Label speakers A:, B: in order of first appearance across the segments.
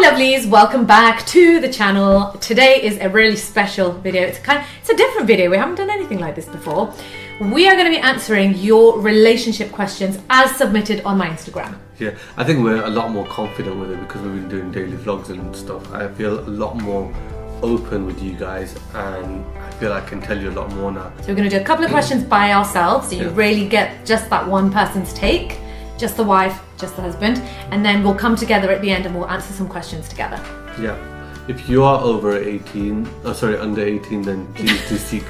A: lovelies, welcome back to the channel. Today is a really special video. It's a different video. We haven't done anything like this before. We are going to be answering your relationship questions as submitted on my Instagram.
B: Yeah, I think we're a lot more confident with it because we've been doing daily vlogs and stuff. I feel a lot more open with you guys and I feel I can tell you a lot more now.
A: So we're going to do a couple of questions by ourselves so you really get just that one person's take. Just the wife, just the husband, and then we'll come together at the end and we'll answer some questions together.
B: Yeah. If you are under 18, then please do seek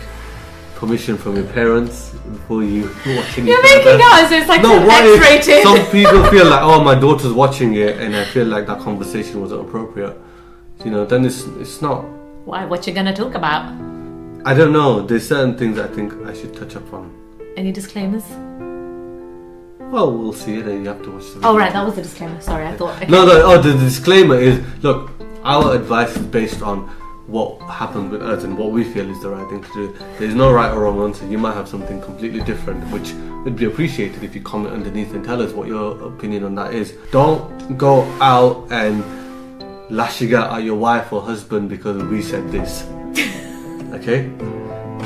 B: permission from your parents before you watch any
A: You're making out, so it's like X-rated.
B: Some people feel like, oh, my daughter's watching it and I feel like that conversation wasn't appropriate. You know, then it's not.
A: Why? What you gonna talk about?
B: I don't know. There's certain things I think I should touch up on.
A: Any disclaimers?
B: Well, we'll see it and you have to watch the video.
A: Oh right, that was the disclaimer. Sorry, I thought... Okay.
B: No, the disclaimer is, look, our advice is based on what happened with us and what we feel is the right thing to do. There's no right or wrong answer. You might have something completely different, which would be appreciated if you comment underneath and tell us what your opinion on that is. Don't go out and lashing out at your wife or husband because we said this. Okay?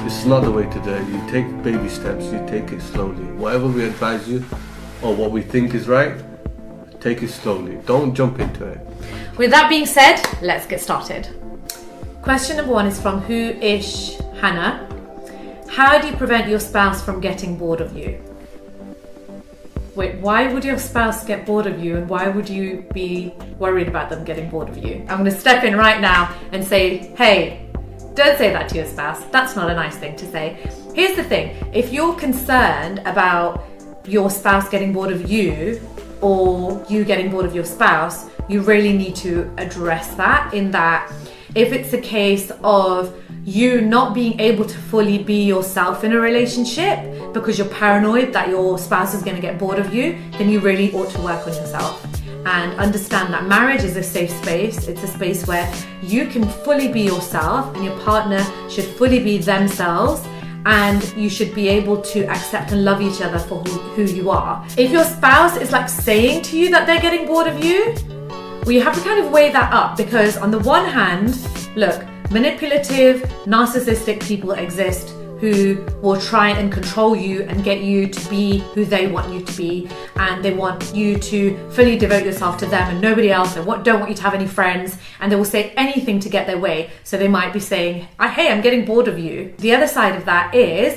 B: This is not the way to do it. You take baby steps, you take it slowly. Whatever we advise you, or what we think is right, take it slowly. Don't jump into it.
A: With that being said, let's get started. Question number one is from Who-ish Hannah. How do you prevent your spouse from getting bored of you? Wait, why would your spouse get bored of you and why would you be worried about them getting bored of you? I'm going to step in right now and say, hey, don't say that to your spouse. That's not a nice thing to say. Here's the thing. If you're concerned about your spouse getting bored of you or you getting bored of your spouse, you really need to address that, in that if it's a case of you not being able to fully be yourself in a relationship because you're paranoid that your spouse is going to get bored of you, then you really ought to work on yourself and understand that marriage is a safe space. It's a space where you can fully be yourself and your partner should fully be themselves, and you should be able to accept and love each other for who you are. If your spouse is like saying to you that they're getting bored of you, well, you have to kind of weigh that up, because on the one hand, look, manipulative, narcissistic people exist who will try and control you and get you to be who they want you to be, and they want you to fully devote yourself to them and nobody else. They don't want you to have any friends, and they will say anything to get their way. So they might be saying, hey, I'm getting bored of you. The other side of that is,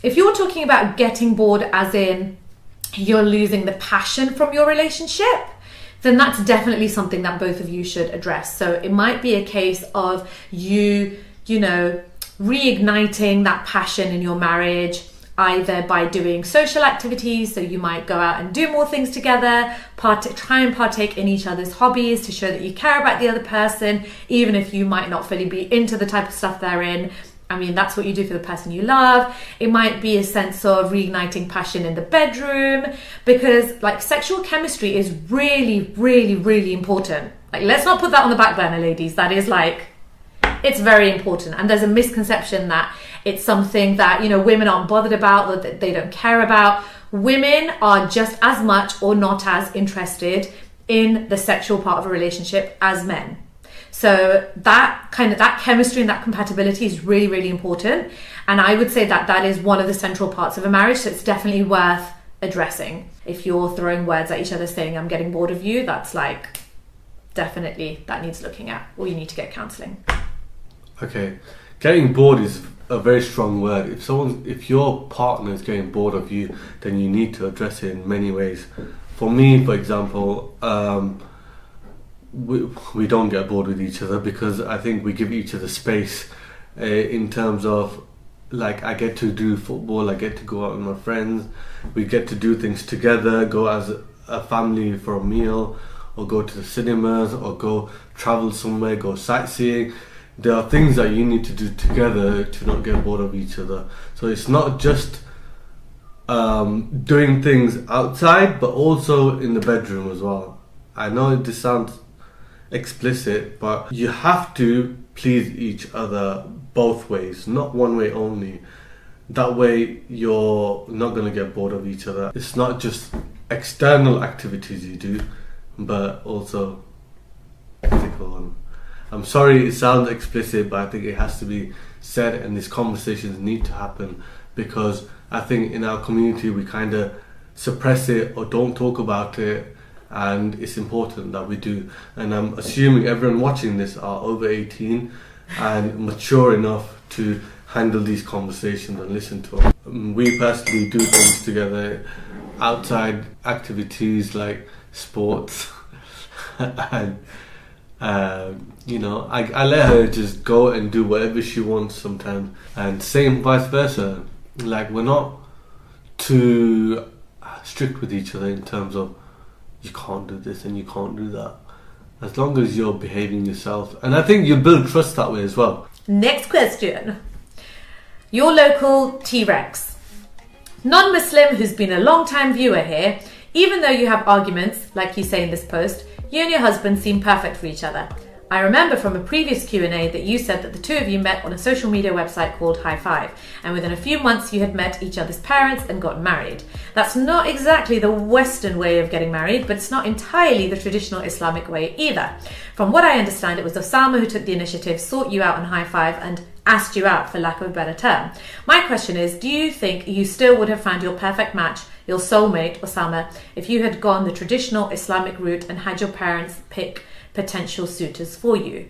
A: if you're talking about getting bored as in you're losing the passion from your relationship, then that's definitely something that both of you should address. So it might be a case of you know, reigniting that passion in your marriage, either by doing social activities, so you might go out and do more things together, try and partake in each other's hobbies to show that you care about the other person, even if you might not fully be into the type of stuff they're in. I mean, that's what you do for the person you love. It might be a sense of reigniting passion in the bedroom, because like sexual chemistry is really, really, really important. Like, let's not put that on the back burner, ladies. That is like, it's very important. And there's a misconception that it's something that, you know, women aren't bothered about, or that they don't care about. Women are just as much or not as interested in the sexual part of a relationship as men. So that chemistry and that compatibility is really, really important. And I would say that that is one of the central parts of a marriage. So it's definitely worth addressing. If you're throwing words at each other saying, I'm getting bored of you, that's like, definitely that needs looking at, or you need to get counselling.
B: Okay, getting bored is a very strong word. If your partner is getting bored of you, then you need to address it in many ways. For me, for example, we don't get bored with each other because I think we give each other space in terms of, like, I get to do football, I get to go out with my friends, we get to do things together, go as a family for a meal, or go to the cinemas, or go travel somewhere, go sightseeing. There are things that you need to do together to not get bored of each other. So it's not just doing things outside, but also in the bedroom as well. I know this sounds explicit, but you have to please each other both ways, not one way only. That way you're not going to get bored of each other. It's not just external activities you do, but also physical. I'm sorry it sounds explicit, but I think it has to be said, and these conversations need to happen, because I think in our community we kind of suppress it or don't talk about it, and it's important that we do. And I'm assuming everyone watching this are over 18 and mature enough to handle these conversations and listen to them. We personally do things together, outside activities like sports and you know, I let her just go and do whatever she wants sometimes, and same vice versa. Like, we're not too strict with each other in terms of you can't do this and you can't do that, as long as you're behaving yourself. And I think you build trust that way as well.
A: Next question. Your local T-Rex. Non-Muslim who's been a long-time viewer here, even though you have arguments, like you say in this post, you and your husband seem perfect for each other. I remember from a previous Q&A that you said that the two of you met on a social media website called High Five, and within a few months you had met each other's parents and got married. That's not exactly the Western way of getting married, but it's not entirely the traditional Islamic way either. From what I understand, it was Osama who took the initiative, sought you out on High Five, and asked you out, for lack of a better term. My question is, do you think you still would have found your perfect match, your soulmate, Osama, if you had gone the traditional Islamic route and had your parents pick potential suitors for you?